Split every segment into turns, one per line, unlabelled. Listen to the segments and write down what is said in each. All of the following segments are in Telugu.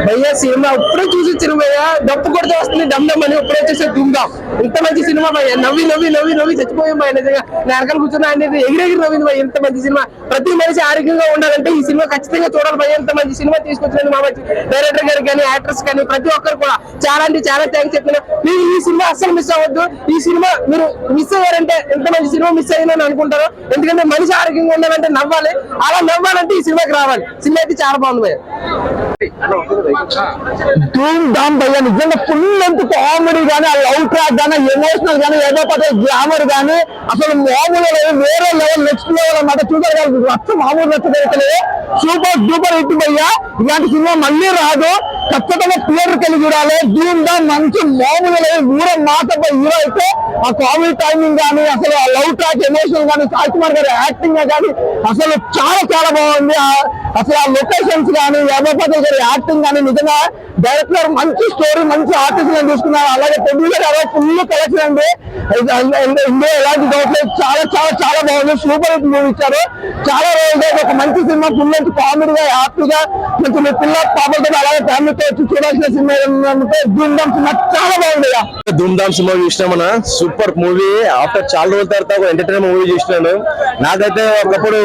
భయ్యా సినిమా ఇప్పుడే చూసి సినిమా డప్పు కొడితే వస్తుంది డమ్ డమ్ అని ఇప్పుడే చూసే దుమ్దాం. ఇంత మంచి సినిమా భయ్యా, నవ్వి నవ్వి నవ్వి నవ్వి చచ్చిపోయాం భయ. నిజంగా వెనకాల కూర్చున్నా అనేది ఎగిరెగిరి నవ్వింది భయ. ఇంత మంచి సినిమా, ప్రతి మనిషి ఆరోగ్యంగా ఉండాలంటే ఈ సినిమా ఖచ్చితంగా చూడాలి భయ. ఇంత మంచి సినిమా తీసుకొచ్చినందుకు మా మంచి డైరెక్టర్ గారికి కానీ యాక్టర్స్ కానీ ప్రతి ఒక్కరు కూడా చాలా అంటే చాలా థ్యాంక్స్ చెప్తున్నా. మీరు ఈ సినిమా అస్సలు మిస్ అవ్వద్దు. ఈ సినిమా మీరు మిస్ అయ్యారంటే ఎంత మంచి సినిమా మిస్ అయ్యిందని అనుకుంటారు. ఎందుకంటే మనిషి ఆరోగ్యంగా ఉండాలంటే నవ్వాలి, అలా నవ్వాలంటే ఈ సినిమాకి రావాలి. సినిమా అయితే చాలా బాగుంది భయ.
ధూమ్ ధామ్ భయ్య, నిజంగా ఫుల్ లెంత్ కామెడీ కానీ, ఆ లవ్ ట్రాక్ కానీ, ఎమోషనల్ కానీ, ఏదో పదే గ్లామర్ కానీ అసలు మామూలు వేరే లెవెల్, నెక్స్ట్ లెవెల్ అన్నమాట. చూడాలి రచ్చ మామూలు నచ్చలేదు. సూపర్ డూపర్ హిట్ భయ్య. ఇలాంటి సినిమా మళ్ళీ రాదు, ఖచ్చితంగా థియేటర్కి వెళ్ళి చూడాలి. ధూమ్ ధామ్ మంచి మామూలు ఊర మాట హీరో అయితే ఆ కామెడీ టైమింగ్ కానీ, అసలు ఆ లవ్ ట్రాక్ ఎమోషనల్ కానీ, సాయి కుమార్ గారి యాక్టింగ్ కానీ అసలు చాలా చాలా బాగుంది. అసలు ఆ లొకేషన్స్ కానీ, యాభోపతి గారి యాక్టింగ్ కానీ, నిజంగా డైరెక్టర్ మంచి స్టోరీ, మంచి ఆర్టిస్ట్ తీసుకున్నారు. అలాగే ప్రొడ్యూసర్ అదే ఫుల్ కలెక్షన్ అండి. ఇందులో ఎలాంటి డౌట్ లేదు, చాలా చాలా చాలా బాగుంది. సూపర్ హిట్ మూవీ ఇచ్చారు. చాలా రోజులుగా ఒక మంచి సినిమా, ఫుల్ లెంత్ కామెడీగా, హ్యాపీగా కొంచెం పిల్ల పాపలతో అలాగే ఫ్యామిలీతో వచ్చి చూడాల్సిన సినిమా ధూమ్ ధామ్ సినిమా చాలా బాగుంది.
ధూమ్ ధామ్ సినిమా చూసినామన్న, సూపర్ మూవీ. ఆఫ్టర్ చాలా రోజుల తర్వాత ఎంటర్టైన్మెంట్ మూవీ చూసినాను. నాకైతే ఒకప్పుడు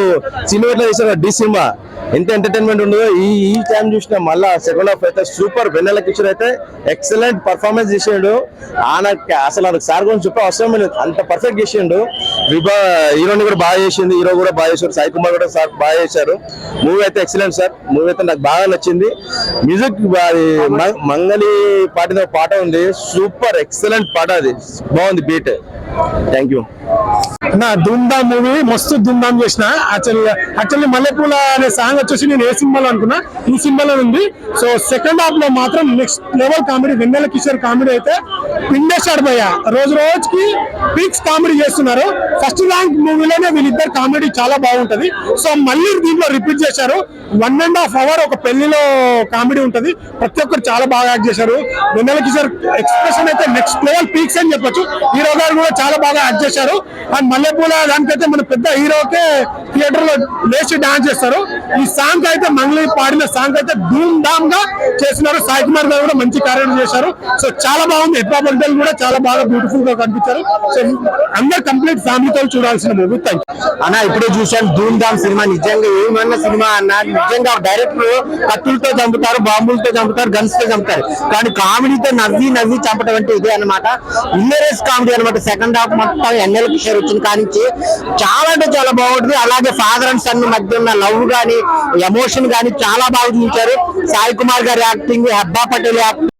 సినిమా చూసిన డి సినిమా ఎంత ఎంటర్టైన్మెంట్ ఉండదో ఈ టైం చూసిన మళ్ళా సెకండ్ హాఫ్ అయితే సూపర్. వెన్నెల కిషోర్ అయితే ఎక్సలెంట్ పర్ఫార్మెన్స్ చేసిండు. అసలు నాకు సార్ గురించి చెప్పే అవసరం లేదు, అంత పర్ఫెక్ట్ చేసిండు. హీరోని కూడా బాగా చేసింది, హీరో కూడా బాగా చేశారు, సాయి కుమార్ కూడా సార్ బాగా చేశారు. మూవీ అయితే ఎక్సలెంట్ సార్. మూవీ అయితే నాకు బాగా నచ్చింది. మ్యూజిక్ మంగళి పాటిన పాట ఉంది, సూపర్ ఎక్సలెంట్ పాట, అది బాగుంది బీట్. Thank you.
నా ధూమ్ ధామ్ మూవీ మస్తు ధూమ్ ధామ్ చేసిన. యాక్చువల్లీ మల్లెపూల అనే సాంగ్ వచ్చేసి నేను ఏ సినిమాలో అనుకున్నా, ఈ సినిమాలో ఉంది. సో సెకండ్ హాఫ్ లో మాత్రం నెక్స్ట్ లెవెల్ కామెడీ, వెన్నెల కిషోర్ కామెడీ అయితే పిండేశాడు భయ్య. రోజు రోజుకి పీక్స్ కామెడీ చేస్తున్నారు. ఫస్ట్ ర్యాంక్ మూవీలోనే వీళ్ళిద్దరు కామెడీ చాలా బాగుంటది. సో మళ్ళీ దీంట్లో రిపీట్ చేశారు. 1.5 hours ఒక పెళ్లిలో కామెడీ ఉంటది. ప్రతి ఒక్కరు చాలా బాగా యాక్ట్ చేశారు. వెన్నెల కిషోర్ ఎక్స్ప్రెషన్ అయితే నెక్స్ట్ లెవెల్ పీక్స్ అని చెప్పొచ్చు. హీరో గారు కూడా చాలా బాగా యాక్ట్ చేశారు. అండ్ మల్లెపూల దానికైతే మన పెద్ద హీరోకే థియేటర్ లో లేచి డాన్స్ చేస్తారు. ఈ సాంగ్ అయితే మంగళి పాడిన సాంగ్ అయితే ధూమ్ ధామ్ గా చేస్తున్నారు. సాయి కుమార్ గారు కూడా మంచి క్యారెక్టర్ చేశారు. సో చాలా బాగుంది. ఎట్లా కూడా చాలా బాగా బ్యూటిఫుల్ గా కనిపించారు. సో అందరు కంప్లీట్ ఫ్యామిలీతో చూడాల్సిన మూవీ. థ్యాంక్ యూ
అన్న. ఇప్పుడే చూశాను ధూమ్ ధామ్ సినిమా. నిజంగా ఏమన్నా సినిమా అన్న, నిజంగా డైరెక్టర్ కత్తులతో చంపుతారు, బాంబులతో చంపుతారు, గన్స్ తో చంపుతారు, కానీ కామెడీతో నవ్వి నవ్వి చంపడం అంటే ఇదే అనమాట. ఇల్లరేస్ కామెడీ అనమాట. సెకండ్ హాఫ్ మొత్తం వెన్నెల కిషోర్ వచ్చిన కానించి చాలా అంటే చాలా బాగుంటుంది. అలాగే ఫాదర్ అండ్ సన్ మధ్య ఉన్న లవ్ గానీ, ఎమోషన్ గానీ చాలా బాగా చూపించారు. సాయి కుమార్ గారి యాక్టింగ్, హెబ్బా పటేల్ యాక్టింగ్